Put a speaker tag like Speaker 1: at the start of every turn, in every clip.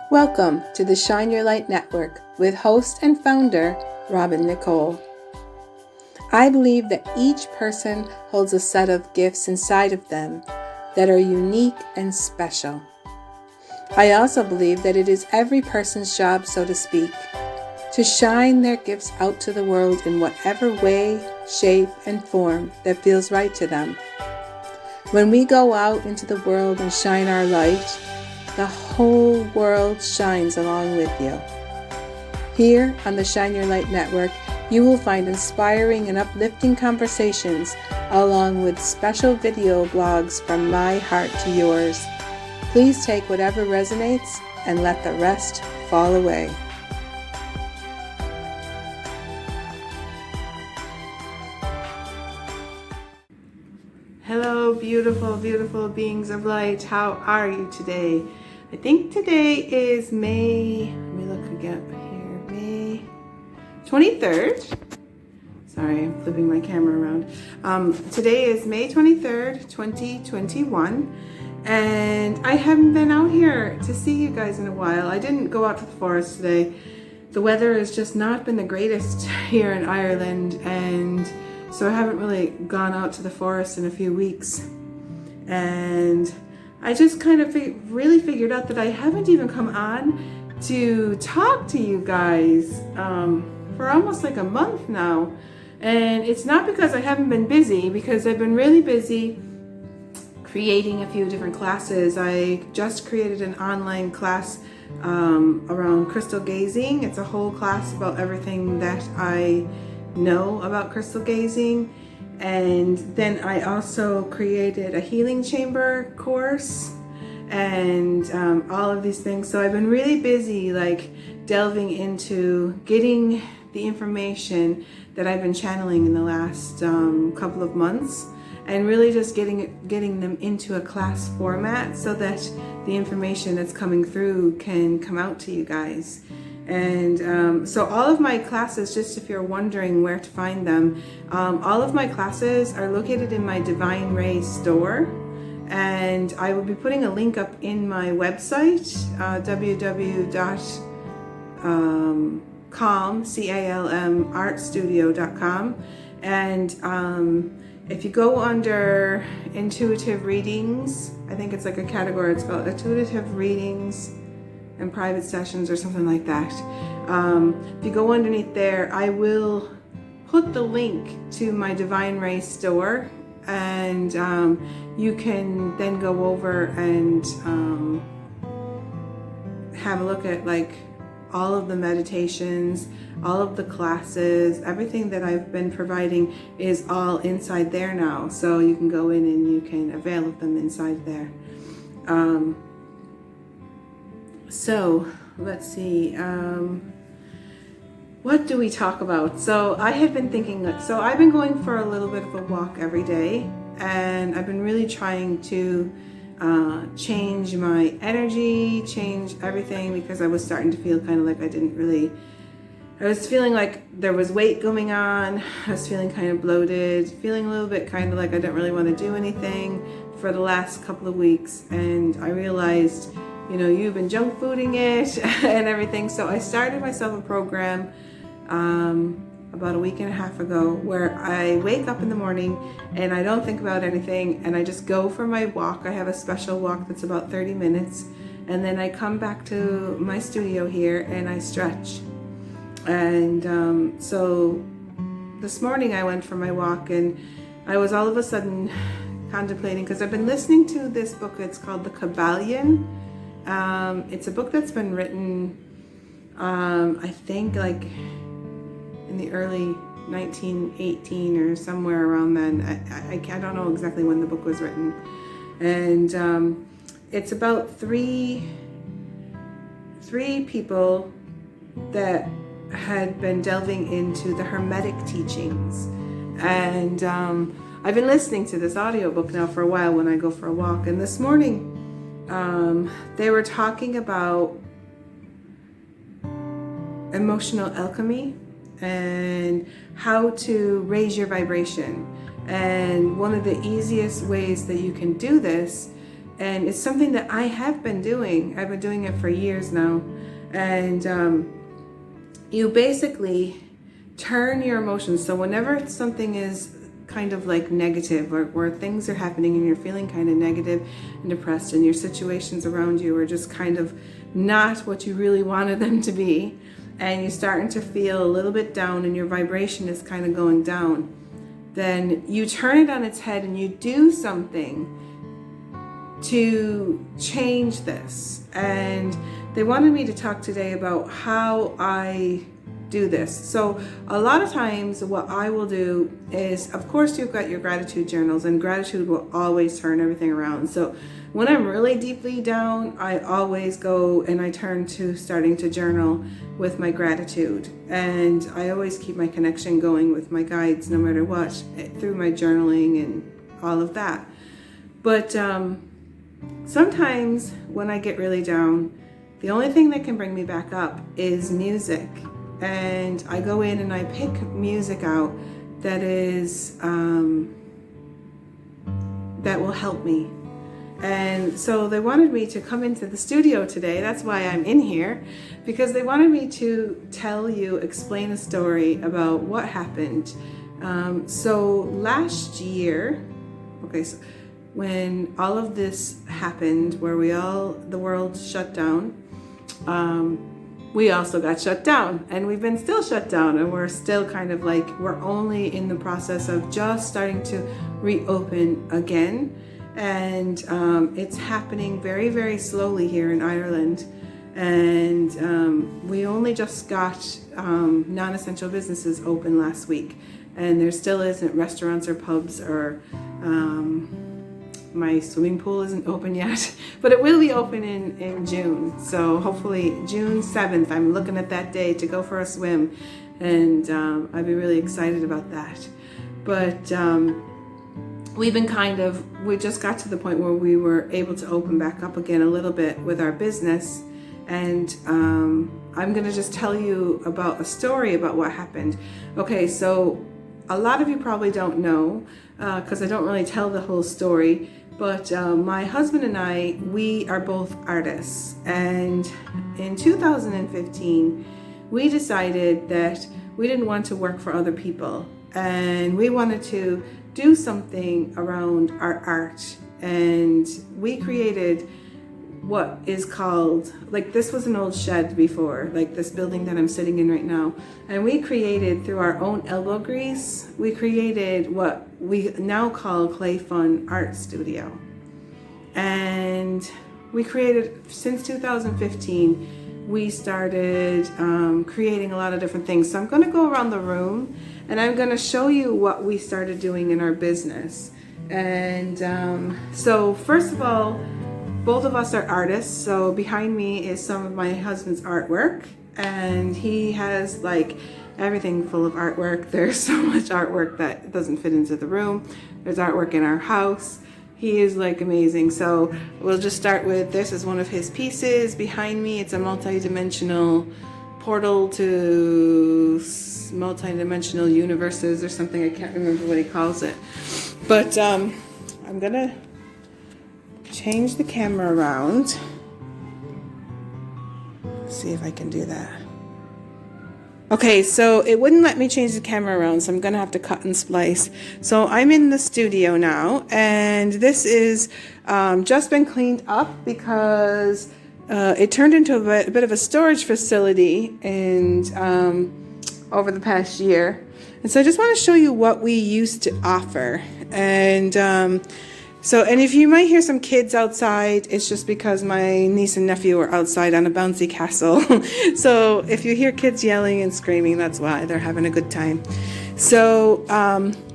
Speaker 1: Welcome to the Shine Your Light Network with host and founder, Robin Nicole. I believe that each person holds a set of gifts inside of them that are unique and special. I also believe that it is every person's job, so to speak, to shine their gifts out to the world in whatever way, shape, and form that feels right to them. When we go out into the world and shine our light, the whole world shines along with you. Here on the Shine Your Light Network, you will find inspiring and uplifting conversations along with special video blogs from my heart to yours. Please take whatever resonates and let the rest fall away. Hello, beautiful, beautiful beings of light. How are you today? I think today is May 23rd. Sorry, I'm flipping my camera around. Today is May 23rd, 2021. And I haven't been out here to see you guys in a while. I didn't go out to the forest today. The weather has just not been the greatest here in Ireland, and so I haven't really gone out to the forest in a few weeks. And I just kind of really figured out that I haven't even come on to talk to you guys for almost like a month now. And it's not because I haven't been busy, because I've been really busy creating a few different classes. I just created an online class around crystal gazing. It's a whole class about everything that I know about crystal gazing. And then I also created a healing chamber course and all of these things. So I've been really busy delving into getting the information that I've been channeling in the last couple of months, and really just getting them into a class format so that the information that's coming through can come out to you guys. And so all of my classes, just if you're wondering where to find them, all of my classes are located in my Divine Ray store. And I will be putting a link up in my website, calmartstudio.com. And if you go under intuitive readings, I think it's like a category, it's called intuitive readings and private sessions or something like that. If you go underneath there, I will put the link to my Divine Ray store, and you can then go over and have a look at all of the meditations, all of the classes, everything that I've been providing is all inside there now. So you can go in and you can avail of them inside there. So let's see, what do we talk about? So I have been thinking, so I've been going for a little bit of a walk every day, and I've been really trying to change my energy, change everything, because I was starting to feel kind of like I was feeling like there was weight going on. I was feeling kind of bloated, feeling a little bit kind of like I didn't really want to do anything for the last couple of weeks. And I realized, you've been junk fooding it and everything. So I started myself a program about a week and a half ago, where I wake up in the morning and I don't think about anything, and I just go for my walk. I have a special walk that's about 30 minutes, and then I come back to my studio here and I stretch. And so this morning I went for my walk, and I was all of a sudden contemplating, because I've been listening to this book. It's called The Kybalion. It's a book that's been written, I think in the early 1918 or somewhere around then. I don't know exactly when the book was written. And it's about three people that had been delving into the Hermetic teachings. And I've been listening to this audiobook now for a while when I go for a walk. And this morning, they were talking about emotional alchemy and how to raise your vibration. And one of the easiest ways that you can do this And it's something that I have been doing. I've been doing it for years now. And you basically turn your emotions. So whenever something is kind of like negative, or where things are happening and you're feeling kind of negative and depressed, and your situations around you are just kind of not what you really wanted them to be, and you're starting to feel a little bit down and your vibration is kind of going down, then you turn it on its head and you do something to change this. And they wanted me to talk today about how I do this. So a lot of times what I will do is, of course, you've got your gratitude journals, and gratitude will always turn everything around. So when I'm really deeply down, I always go and I turn to starting to journal with my gratitude. And I always keep my connection going with my guides no matter what, through my journaling and all of that. But sometimes when I get really down, the only thing that can bring me back up is music. And I go in and I pick music out that is that will help me. And so they wanted me to come into the studio today. That's why I'm in here, because they wanted me to explain a story about what happened. So last year, so when all of this happened, where the world shut down, we also got shut down, and we've been still shut down, and we're still kind of like, we're only in the process of just starting to reopen again. And it's happening very, very slowly here in Ireland. And we only just got non-essential businesses open last week, and there still isn't restaurants or pubs, or my swimming pool isn't open yet, but it will be open in June. So hopefully June 7th, I'm looking at that day to go for a swim, and I'd be really excited about that. But we just got to the point where we were able to open back up again a little bit with our business. And I'm going to just tell you about a story about what happened. Okay, so a lot of you probably don't know, because I don't really tell the whole story, but my husband and I, we are both artists. And in 2015, we decided that we didn't want to work for other people, and we wanted to do something around our art. And we created what is called, like, this was an old shed before, like this building that I'm sitting in right now. And we created, through our own elbow grease, we created what we now call Clay Fun Art Studio. And we created, since 2015, we started creating a lot of different things. So I'm going to go around the room and I'm going to show you what we started doing in our business. And so first of all, both of us are artists. So behind me is some of my husband's artwork, and he has like everything full of artwork. There's so much artwork that doesn't fit into the room. There's artwork in our house. He is like amazing. So we'll just start with, this is one of his pieces. Behind me, it's a multi-dimensional portal to multi-dimensional universes or something. I can't remember what he calls it. But I'm gonna change the camera around. See if I can do that. Okay, so it wouldn't let me change the camera around, so I'm gonna have to cut and splice. So I'm in the studio now, and this is just been cleaned up because it turned into a bit of a storage facility and over the past year. And so I just want to show you what we used to offer. And and if you might hear some kids outside, it's just because my niece and nephew are outside on a bouncy castle. So if you hear kids yelling and screaming, that's why. They're having a good time. So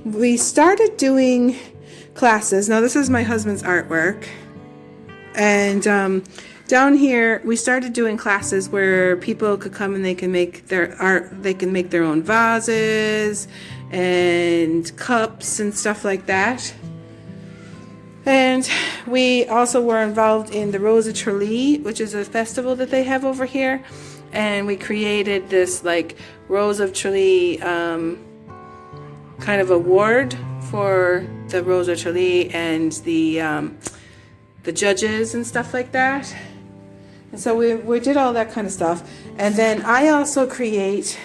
Speaker 1: we started doing classes. Now this is my husband's artwork. And down here, we started doing classes where people could come and they can make their art. They can make their own vases and cups and stuff like that. And we also were involved in the Rose of Tralee, which is a festival that they have over here. And we created this like Rose of Tralee kind of award for the Rose of Tralee and the the judges and stuff like that. And so we did all that kind of stuff. And then I also create,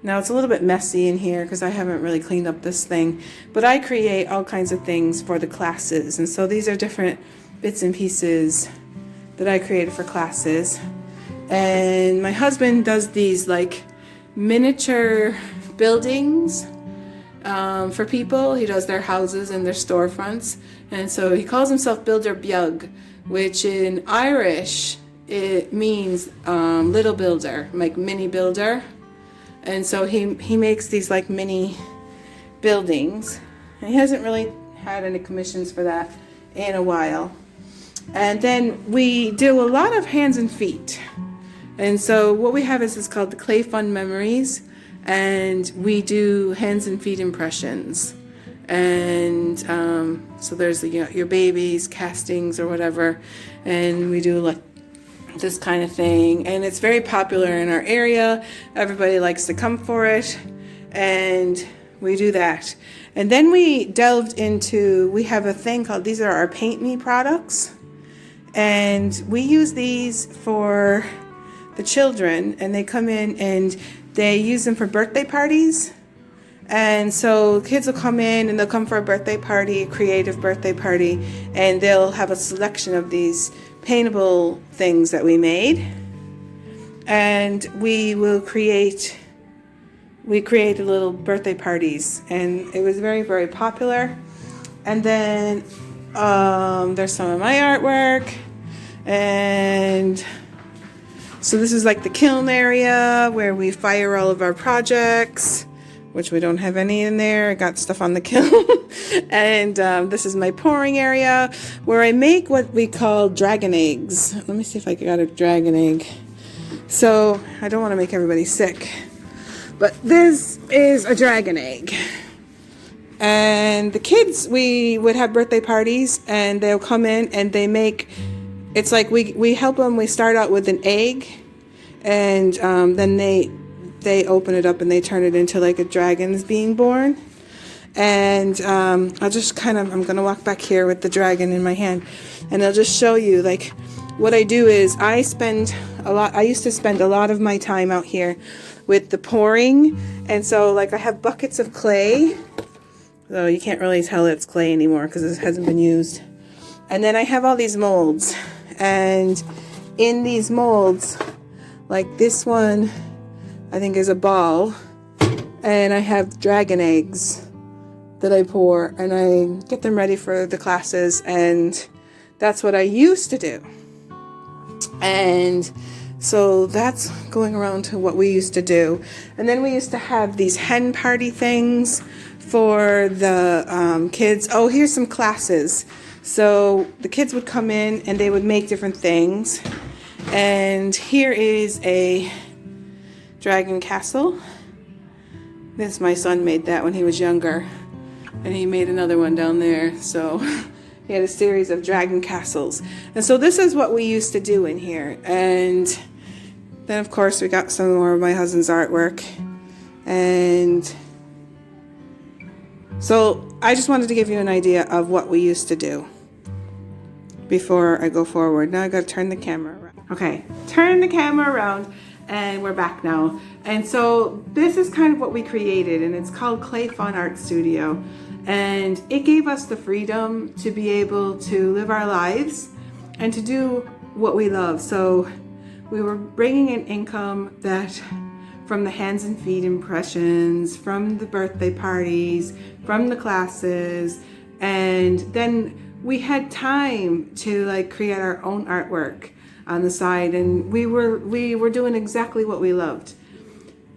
Speaker 1: now it's a little bit messy in here because I haven't really cleaned up this thing, but I create all kinds of things for the classes. And so these are different bits and pieces that I created for classes. And my husband does these like miniature buildings for people. He does their houses and their storefronts. And so he calls himself Builder Bjug, which in Irish, it means little builder, like mini builder. And so he makes these like mini buildings. And he hasn't really had any commissions for that in a while. And then we do a lot of hands and feet. And so what we have is called the Clay Fun Memories. And we do hands and feet impressions. And so there's your babies, castings or whatever. And we do like this kind of thing, and it's very popular in our area. Everybody likes to come for it, and we do that. And then we delved into, we have a thing called, these are our Paint Me products, and we use these for the children, and they come in and they use them for birthday parties. And so kids will come in and they'll come for a birthday party, a creative birthday party, and they'll have a selection of these paintable things that we made. And we created little birthday parties, and it was very, very popular. And then there's some of my artwork. And so this is like the kiln area where we fire all of our projects, which we don't have any in there. I got stuff on the kiln. And this is my pouring area where I make what we call dragon eggs. Let me see if I got a dragon egg. So I don't want to make everybody sick, but this is a dragon egg. And the kids, we would have birthday parties, and they'll come in and they make, it's like we help them. We start out with an egg, and then they open it up and they turn it into like a dragon's being born. And I'll just I'm going to walk back here with the dragon in my hand, and I'll just show you like what I do is I used to spend a lot of my time out here with the pouring. And so like I have buckets of clay, so you can't really tell it's clay anymore because it hasn't been used. And then I have all these molds, and in these molds, like this one I think is a ball, and I have dragon eggs that I pour, and I get them ready for the classes, and that's what I used to do. And so that's going around to what we used to do. And then we used to have these hen party things for the kids. Oh, here's some classes. So the kids would come in and they would make different things. And here is a dragon castle. This, my son made that when he was younger, and he made another one down there. So he had a series of dragon castles. And so this is what we used to do in here. And then of course we got some more of my husband's artwork. And so I just wanted to give you an idea of what we used to do before I go forward. Now I got to turn the camera around. Okay, turn the camera around, and we're back now. And so this is kind of what we created, and it's called Clay Fun Art Studio. And it gave us the freedom to be able to live our lives and to do what we love. So we were bringing in income that from the hands and feet impressions, from the birthday parties, from the classes, and then we had time to like create our own artwork on the side, and we were doing exactly what we loved.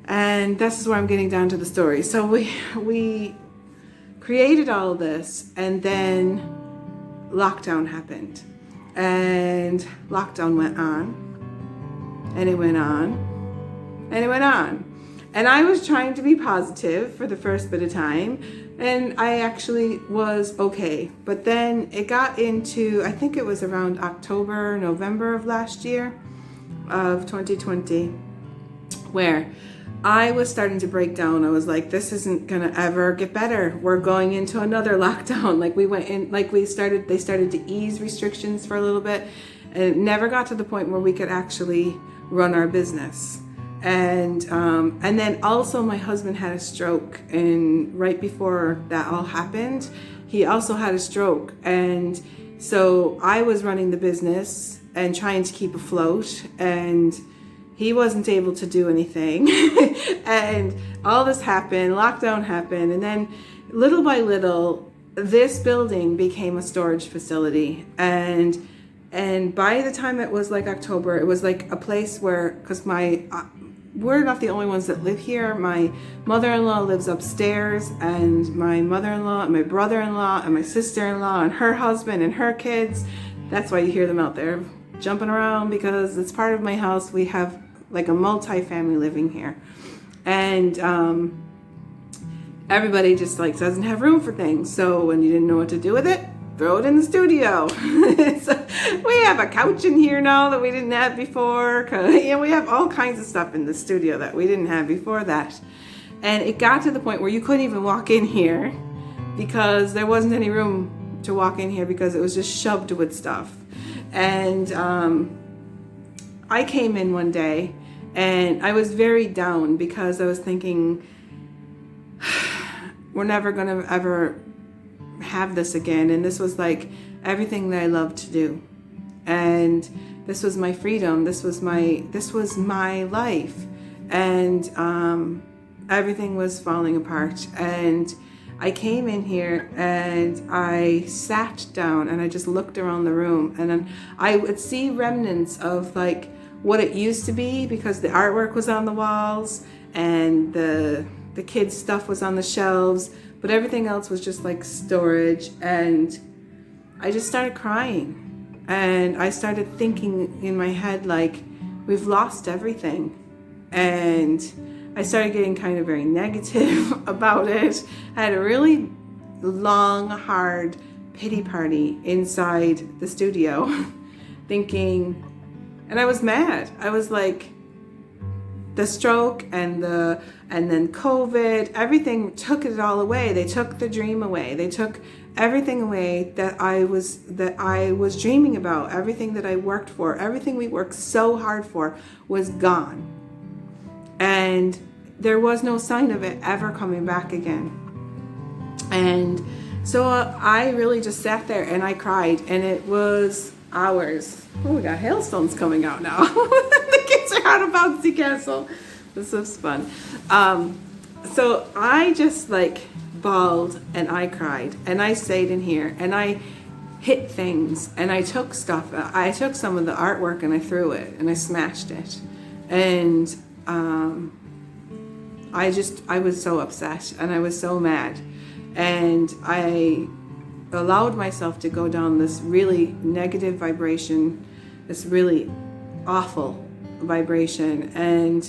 Speaker 1: And this is where I'm getting down to the story. So we created all of this, and then lockdown happened, and lockdown went on, and it went on, and it went on. And I was trying to be positive for the first bit of time, and I actually was okay. But then it got into, I think it was around October, November of last year, of 2020, where I was starting to break down. I was like, this isn't gonna ever get better. We're going into another lockdown. Like we went in, like they started to ease restrictions for a little bit, and it never got to the point where we could actually run our business. And then also my husband had a stroke, and right before that all happened, he also had a stroke. And so I was running the business and trying to keep afloat, and he wasn't able to do anything. And all this happened, lockdown happened, and then little by little, this building became a storage facility. And by the time it was like October, it was like a place where, because we're not the only ones that live here. My mother-in-law lives upstairs, and my mother-in-law and my brother-in-law and my sister-in-law and her husband and her kids. That's why you hear them out there jumping around, because it's part of my house. We have like a multi-family living here, and everybody just like doesn't have room for things. So when you didn't know what to do with it, throw it in the studio. So we have a couch in here now that we didn't have before. We have all kinds of stuff in the studio that we didn't have before that. And it got to the point where you couldn't even walk in here because there wasn't any room to walk in here, because it was just shoved with stuff. And I came in one day and I was very down, because I was thinking, we're never going to ever have this again. And this was like everything that I loved to do. And this was my freedom. This was my life. And everything was falling apart. And I came in here and I sat down and I just looked around the room, and then I would see remnants of like what it used to be, because the artwork was on the walls and the kids' stuff was on the shelves, but everything else was just like storage. And I just started crying, and I started thinking in my head, like, we've lost everything. And I started getting kind of very negative about it. I had a really long, hard pity party inside the studio thinking, and I was mad. I was like, the stroke and then COVID, everything took it all away. They took the dream away. They took everything away that I was dreaming about. Everything that I worked for, everything we worked so hard for was gone. And there was no sign of it ever coming back again. And so I really just sat there and I cried, and it was hours. Oh, we got hailstones coming out now. The kids are out of bouncy castle. This is fun. So I just like bawled and I cried, and I stayed in here and I hit things, and I took stuff. I took some of the artwork and I threw it and I smashed it. And I was so upset and I was so mad, and I allowed myself to go down this really negative vibration, this really awful vibration. And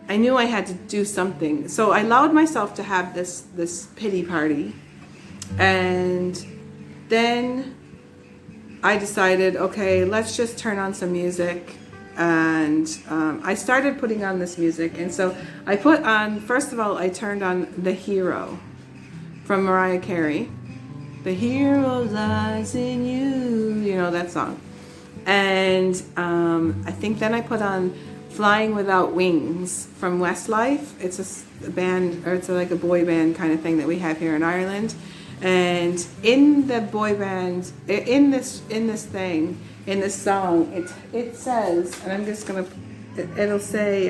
Speaker 1: I knew I had to do something. So I allowed myself to have this pity party. And then I decided, okay, let's just turn on some music. And I started putting on this music. And so I put on, first of all, I turned on The Hero from Mariah Carey. The hero lies in you, you know that song. And I think then I put on Flying Without Wings from Westlife. It's a band, or it's like a boy band kind of thing that we have here in Ireland. And in the boy band, in this song, it says, and I'm just gonna, it'll say,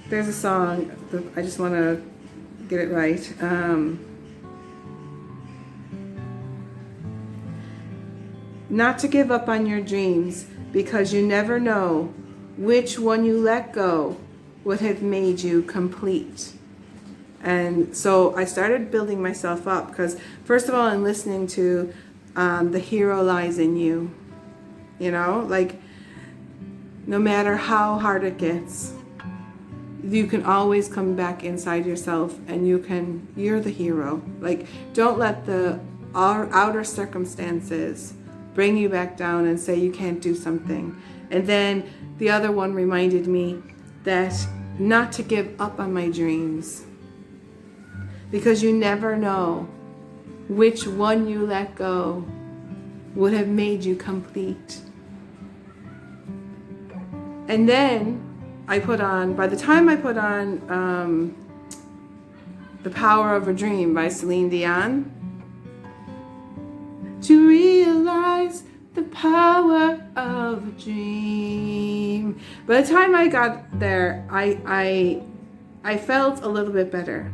Speaker 1: there's a song, I just want to get it right. Not to give up on your dreams, because you never know which one you let go would have made you complete. And so I started building myself up, because first of all, I'm listening to The Hero Lies in You. You know, like, no matter how hard it gets, you can always come back inside yourself, and you're the hero. Like, don't let the outer circumstances bring you back down and say you can't do something. And then the other one reminded me that not to give up on my dreams, because you never know which one you let go would have made you complete. And then by the time I put on The Power of a Dream by Celine Dion, to realize the power of a dream. By the time I got there, I felt a little bit better,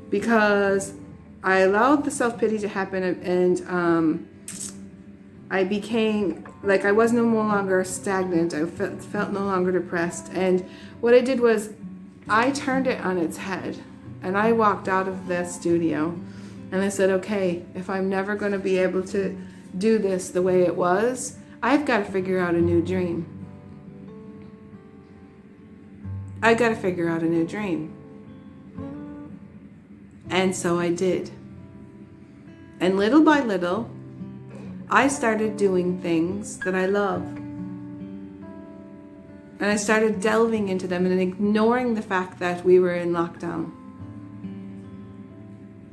Speaker 1: because I allowed the self-pity to happen, and I became like, I was no longer stagnant. I felt no longer depressed. And what I did was I turned it on its head, and I walked out of the studio, and I said, okay, if I'm never going to be able to do this the way it was, I've got to figure out a new dream. I've got to figure out a new dream. And so I did. And little by little, I started doing things that I love. And I started delving into them and ignoring the fact that we were in lockdown.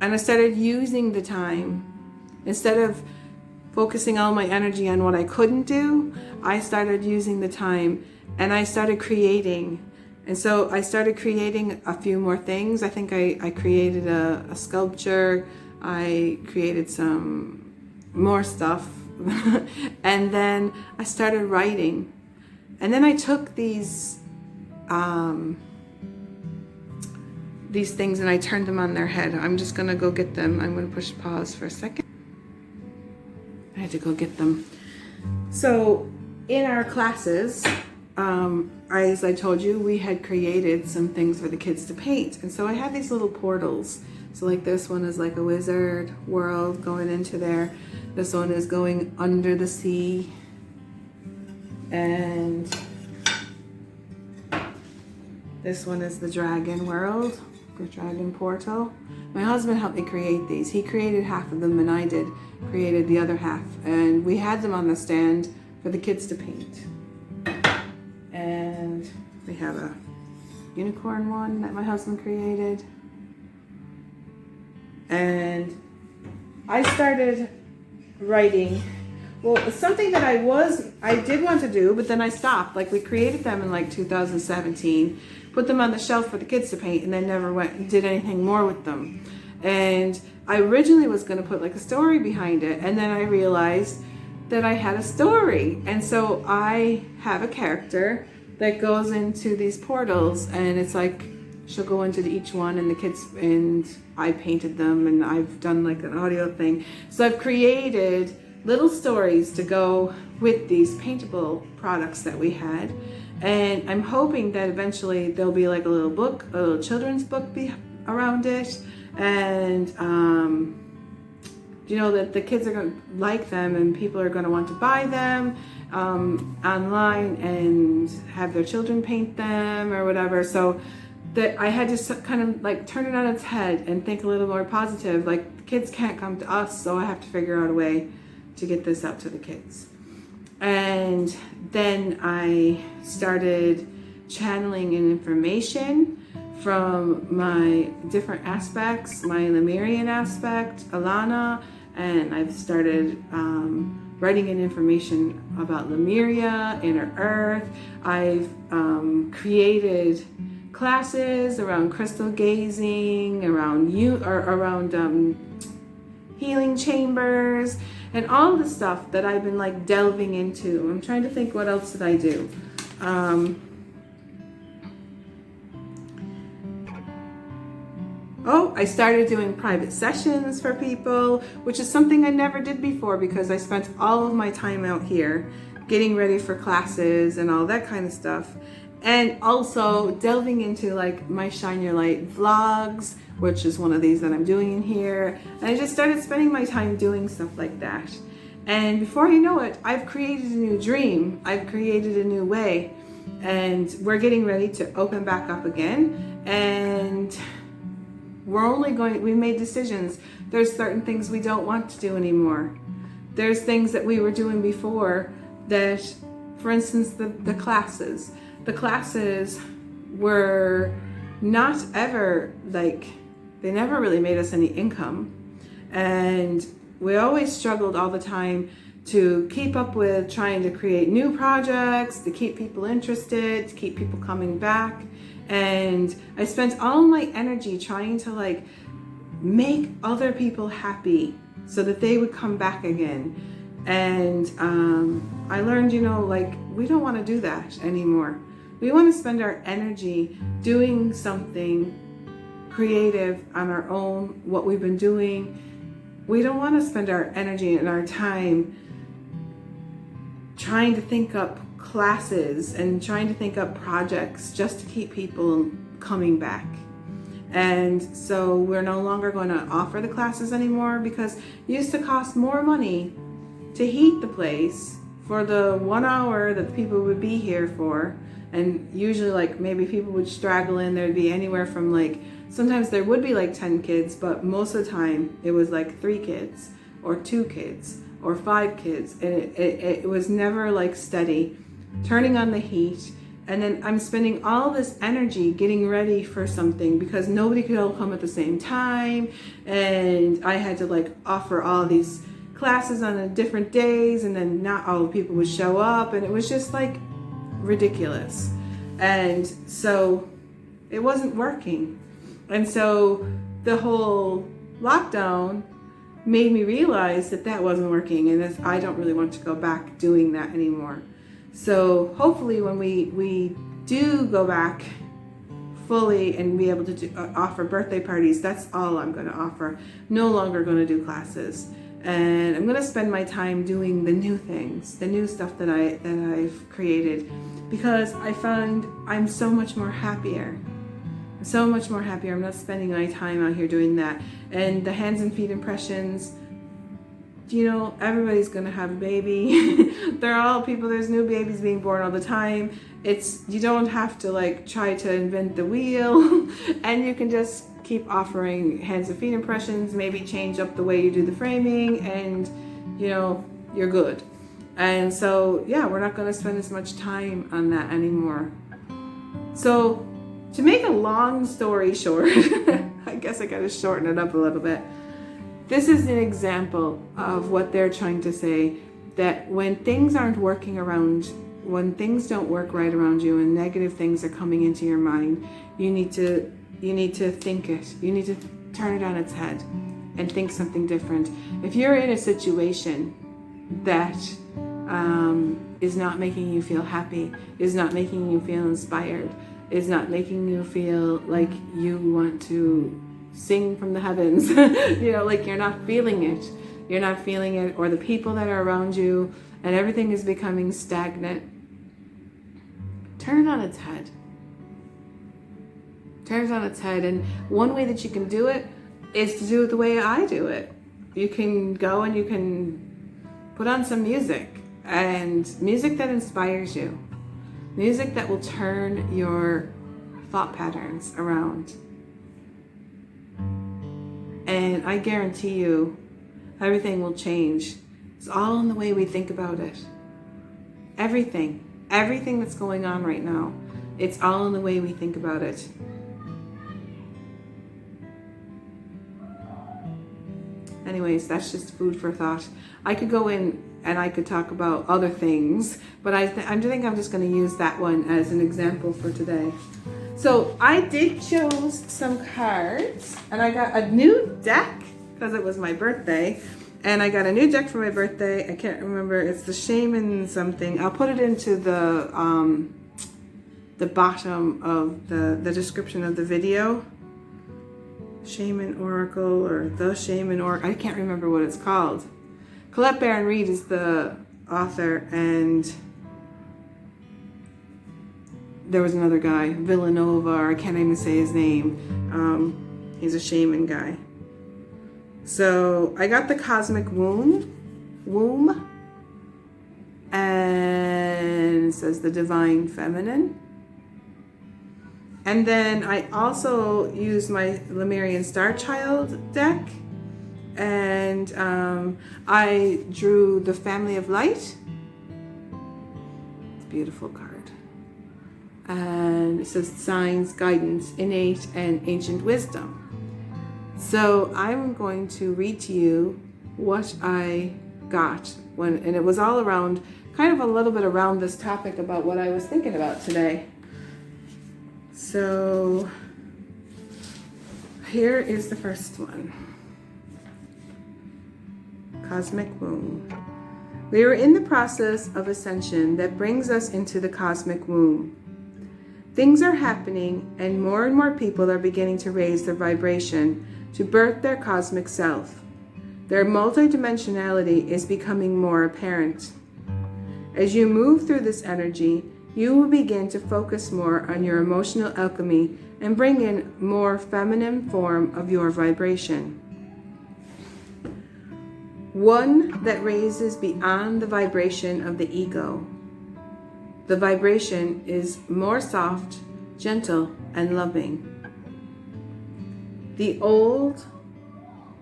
Speaker 1: And I started using the time. Instead of focusing all my energy on what I couldn't do, I started using the time, and I started creating. And so I started creating a few more things. I think I created a sculpture. I created some more stuff. And then I started writing. And then I took these things and I turned them on their head. I'm just going to go get them. I'm going to push pause for a second. I had to go get them. So in our classes, as I told you, we had created some things for the kids to paint. And so I had these little portals. So like this one is like a wizard world going into there. This one is going under the sea. And this one is the dragon world, the dragon portal. My husband helped me create these. He created half of them, and I created the other half. And we had them on the stand for the kids to paint. And we have a unicorn one that my husband created. And I started writing. Well, it's something that I did want to do, but then I stopped. Like, we created them in like 2017, put them on the shelf for the kids to paint, and then never did anything more with them. And I originally was going to put like a story behind it, and then I realized that I had a story. And so I have a character that goes into these portals, and it's like she'll go into each one, and the kids, and I painted them, and I've done like an audio thing. So I've created little stories to go with these paintable products that we had. And I'm hoping that eventually there'll be like a little book, a little children's book around it. And, you know, that the kids are going to like them, and people are going to want to buy them online and have their children paint them or whatever. So that I had to kind of like turn it on its head and think a little more positive. Like, the kids can't come to us, so I have to figure out a way to get this out to the kids. And then I started channeling in information from my different aspects, my Lemurian aspect, Alana, and I've started writing in information about Lemuria, Inner Earth. I've created classes around crystal gazing, around healing chambers, and all the stuff that I've been like delving into. I'm trying to think, what else did I do? I started doing private sessions for people, which is something I never did before, because I spent all of my time out here getting ready for classes and all that kind of stuff. And also delving into like my Shine Your Light vlogs, which is one of these that I'm doing in here. And I just started spending my time doing stuff like that. And before you know it, I've created a new dream. I've created a new way. And we're getting ready to open back up again. And we made decisions. There's certain things we don't want to do anymore. There's things that we were doing before that For instance, the classes. The classes were not ever like, they never really made us any income. And we always struggled all the time to keep up with trying to create new projects, to keep people interested, to keep people coming back. And I spent all my energy trying to like make other people happy so that they would come back again. And I learned, you know, like, we don't want to do that anymore. We want to spend our energy doing something creative on our own, what we've been doing. We don't want to spend our energy and our time trying to think up classes and trying to think up projects just to keep people coming back. And so we're no longer going to offer the classes anymore, because it used to cost more money to heat the place for the 1 hour that the people would be here for. And usually, like, maybe people would straggle in. There'd be anywhere from like, sometimes there would be like 10 kids, but most of the time it was like 3 kids or 2 kids or 5 kids. And it was never like steady. Turning on the heat. And then I'm spending all this energy getting ready for something because nobody could all come at the same time. And I had to like offer all these classes on different days, and then not all the people would show up. And it was just like ridiculous. And so it wasn't working. And so the whole lockdown made me realize that that wasn't working, and I don't really want to go back doing that anymore. So hopefully when we do go back fully and be able to offer birthday parties, that's all I'm going to offer. No longer going to do classes. And I'm going to spend my time doing the new things, the new stuff that I've created, because I find I'm so much more happier. So much more happier. I'm not spending my time out here doing that. And the hands and feet impressions, you know, everybody's gonna have a baby. They're all people, there's new babies being born all the time. You don't have to like try to invent the wheel. And you can just keep offering hands and feet impressions, maybe change up the way you do the framing, and you know, you're good. And so yeah, we're not gonna spend as much time on that anymore. So to make a long story short, I guess I gotta shorten it up a little bit. This is an example of what they're trying to say, that when things aren't working around, when things don't work right around you and negative things are coming into your mind, you need to think it. You need to turn it on its head and think something different. If you're in a situation that is not making you feel happy, is not making you feel inspired, is not making you feel like you want to sing from the heavens, you know, like you're not feeling it, or the people that are around you, and everything is becoming stagnant, turn it on its head. Turn it on its head. And one way that you can do it is to do it the way I do it. You can go and you can put on some music, and music that inspires you, music that will turn your thought patterns around. And I guarantee you, everything will change. It's all in the way we think about it. Everything that's going on right now, it's all in the way we think about it. Anyways, that's just food for thought. I could go in and I could talk about other things, but I think I'm just going to use that one as an example for today. So I did choose some cards, and I got a new deck because it was my birthday, and I got a new deck for my birthday. I can't remember. It's the Shaman something. I'll put it into the bottom of the description of the video. Shaman Oracle, or the Shaman Oracle. I can't remember what it's called. Colette Baron-Reid is the author, and there was another guy, Villoldo, or I can't even say his name. He's a shaman guy. So I got the Cosmic Womb, and it says the Divine Feminine. And then I also used my Lemurian Starchild deck, and I drew the Family of Light. beautiful card. And it says signs, guidance, innate and ancient wisdom. So I'm going to read to you what I got and it was all around, kind of a little bit around this topic about what I was thinking about today. So here is the first one. Cosmic womb. We are in the process of ascension that brings us into the cosmic womb. Things are happening and more people are beginning to raise their vibration to birth their cosmic self. Their multidimensionality is becoming more apparent. As you move through this energy, you will begin to focus more on your emotional alchemy and bring in more feminine form of your vibration. One that raises beyond the vibration of the ego. The vibration is more soft, gentle, and loving. The old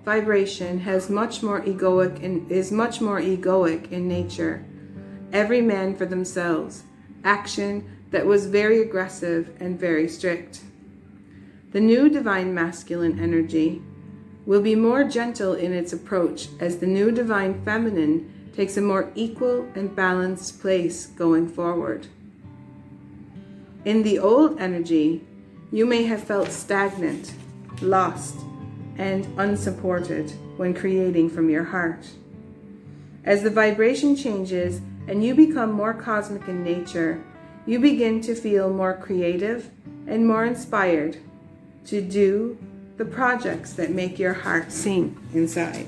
Speaker 1: vibration is much more egoic in nature. Every man for themselves. Action that was very aggressive and very strict. The new divine masculine energy will be more gentle in its approach as the new divine feminine takes a more equal and balanced place going forward. In the old energy, you may have felt stagnant, lost, and unsupported when creating from your heart. As the vibration changes and you become more cosmic in nature, you begin to feel more creative and more inspired to do the projects that make your heart sing inside.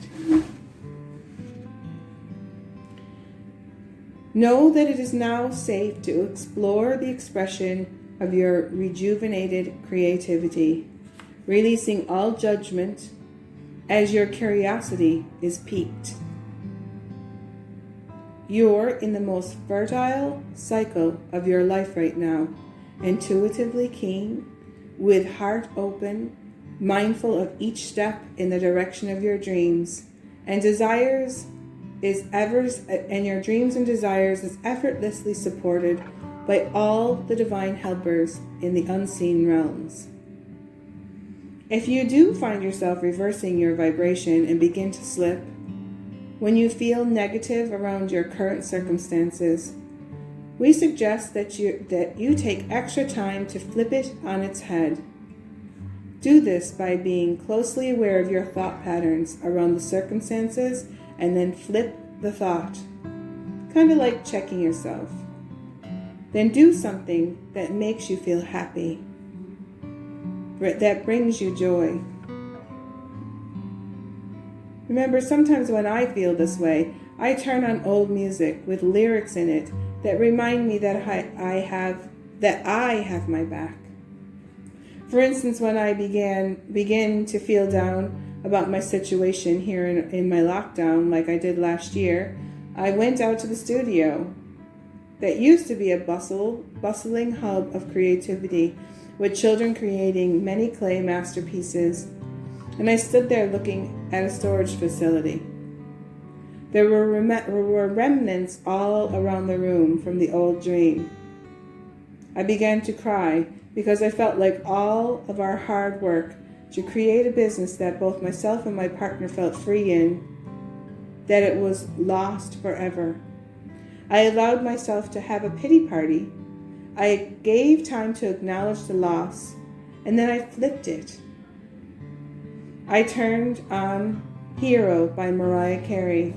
Speaker 1: Know that it is now safe to explore the expression of your rejuvenated creativity, releasing all judgment as your curiosity is piqued. You're in the most fertile cycle of your life right now, intuitively keen, with heart open, mindful of each step in the direction of your dreams, and your dreams and desires is effortlessly supported by all the divine helpers in the unseen realms. If you do find yourself reversing your vibration and begin to slip, when you feel negative around your current circumstances, we suggest that you take extra time to flip it on its head. Do this by being closely aware of your thought patterns around the circumstances and then flip the thought, kind of like checking yourself. Then do something that makes you feel happy, that brings you joy. Remember, sometimes when I feel this way, I turn on old music with lyrics in it that remind me that I have my back. For instance, when I begin to feel down about my situation here in my lockdown, like I did last year, I went out to the studio that used to be a bustling hub of creativity, with children creating many clay masterpieces, and I stood there looking at a storage facility. There were remnants all around the room from the old dream. I began to cry because I felt like all of our hard work to create a business that both myself and my partner felt free in, that it was lost forever. I allowed myself to have a pity party. I gave time to acknowledge the loss, and then I flipped it. I turned on Hero by Mariah Carey,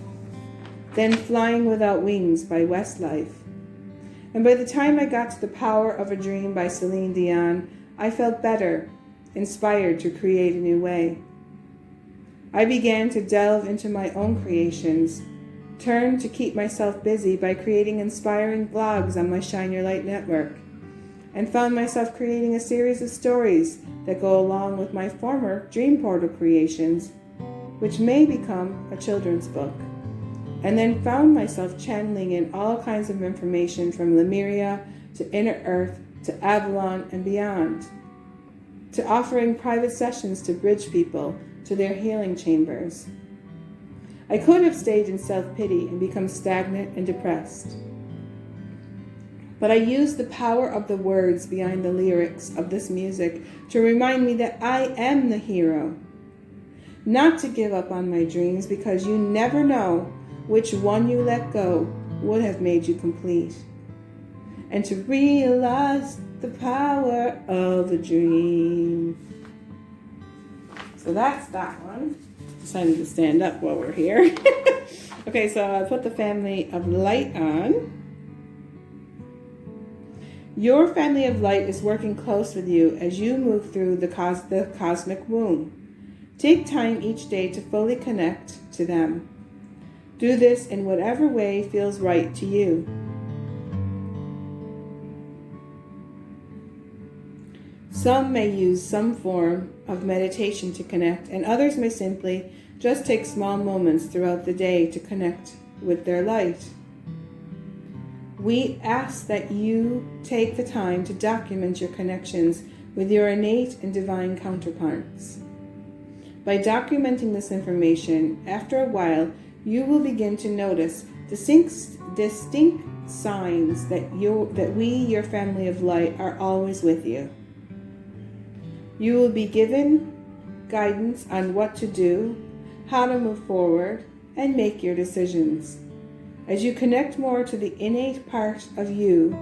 Speaker 1: then Flying Without Wings by Westlife. And by the time I got to The Power of a Dream by Celine Dion, I felt better, inspired to create a new way. I began to delve into my own creations, turned to keep myself busy by creating inspiring blogs on my Shine Your Light network, and found myself creating a series of stories that go along with my former Dream Portal creations, which may become a children's book. And then found myself channeling in all kinds of information from Lemuria to Inner Earth to Avalon and beyond, to offering private sessions to bridge people to their healing chambers. I could have stayed in self-pity and become stagnant and depressed. But I use the power of the words behind the lyrics of this music to remind me that I am the hero. Not to give up on my dreams, because you never know which one you let go would have made you complete. And to realize the power of a dream. So that's that one. Decided to stand up while we're here. Okay, so I'll put the family of light on. Your family of light is working close with you as you move through the cosmic womb. Take time each day to fully connect to them. Do this in whatever way feels right to you. Some may use some form of meditation to connect, and others may simply just take small moments throughout the day to connect with their light. We ask that you take the time to document your connections with your innate and divine counterparts. By documenting this information, after a while, you will begin to notice distinct signs that we, your family of light, are always with you. You will be given guidance on what to do, how to move forward, and make your decisions. As you connect more to the innate part of you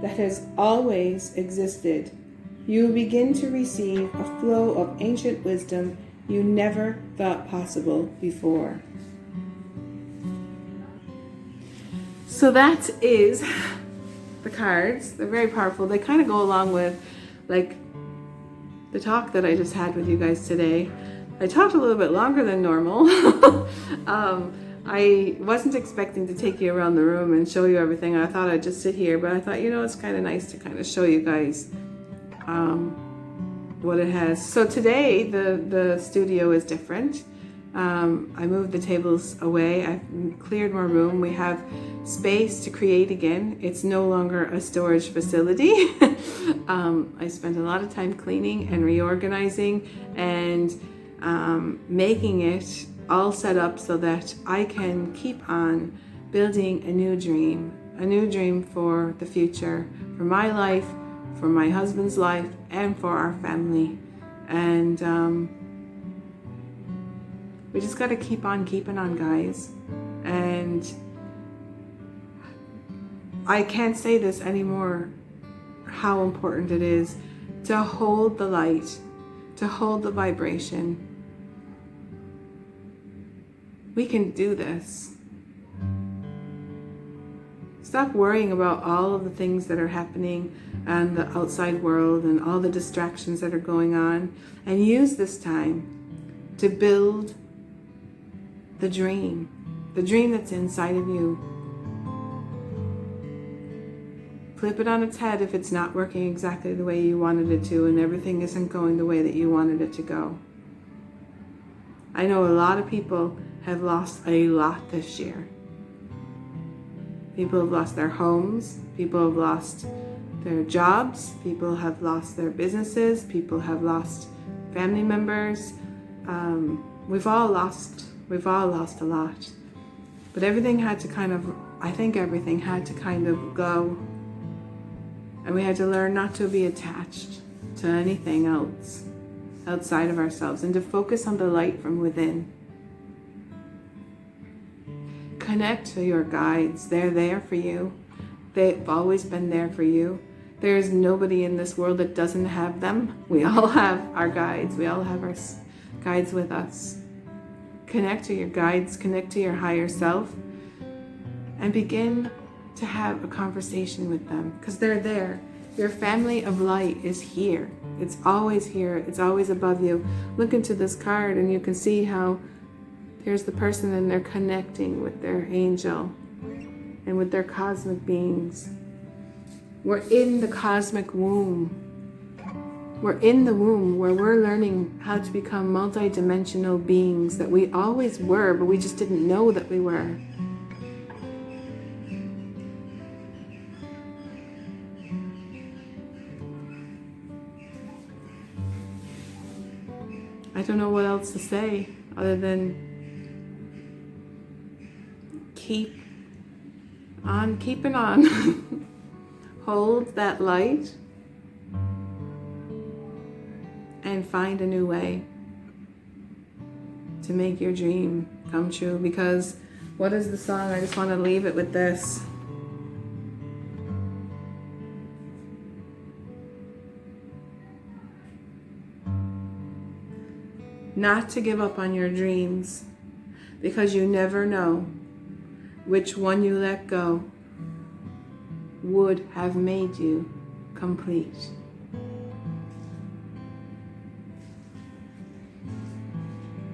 Speaker 1: that has always existed, you will begin to receive a flow of ancient wisdom you never thought possible before. So that is the cards. They're very powerful. They kind of go along with like the talk that I just had with you guys today. I talked a little bit longer than normal. I wasn't expecting to take you around the room and show you everything. I thought I'd just sit here, but I thought, it's kind of nice to kind of show you guys what it has. So today the studio is different. I moved the tables away. I've cleared more room. We have space to create again. It's no longer a storage facility. I spent a lot of time cleaning and reorganizing and making it all set up so that I can keep on building a new dream for the future, for my life, for my husband's life, and for our family. And we just got to keep on keeping on, guys. And I can't say this anymore, how important it is to hold the light, to hold the vibration. We can do this. Stop worrying about all of the things that are happening in the outside world and all the distractions that are going on, and use this time to build the dream that's inside of you. Flip it on its head if it's not working exactly the way you wanted it to and everything isn't going the way that you wanted it to go. I know a lot of people have lost a lot this year. People have lost their homes, people have lost their jobs, people have lost their businesses, people have lost family members. We've all lost a lot. But everything had to everything had to kind of go. And we had to learn not to be attached to anything else outside of ourselves and to focus on the light from within. Connect to your guides. They're there for you. They've always been there for you. There is nobody in this world that doesn't have them. We all have our guides. We all have our guides with us. Connect to your guides. Connect to your higher self. And begin to have a conversation with them because they're there. Your family of light is here. It's always here. It's always above you. Look into this card and you can see how here's the person and they're connecting with their angel and with their cosmic beings. We're in the cosmic womb. We're in the womb where we're learning how to become multi-dimensional beings that we always were, but we just didn't know that we were. I don't know what else to say other than keep on keeping on. hold that light and find a new way to make your dream come true. Because what is the song? I just want to leave it with this. Not to give up on your dreams, because you never know which one you let go would have made you complete.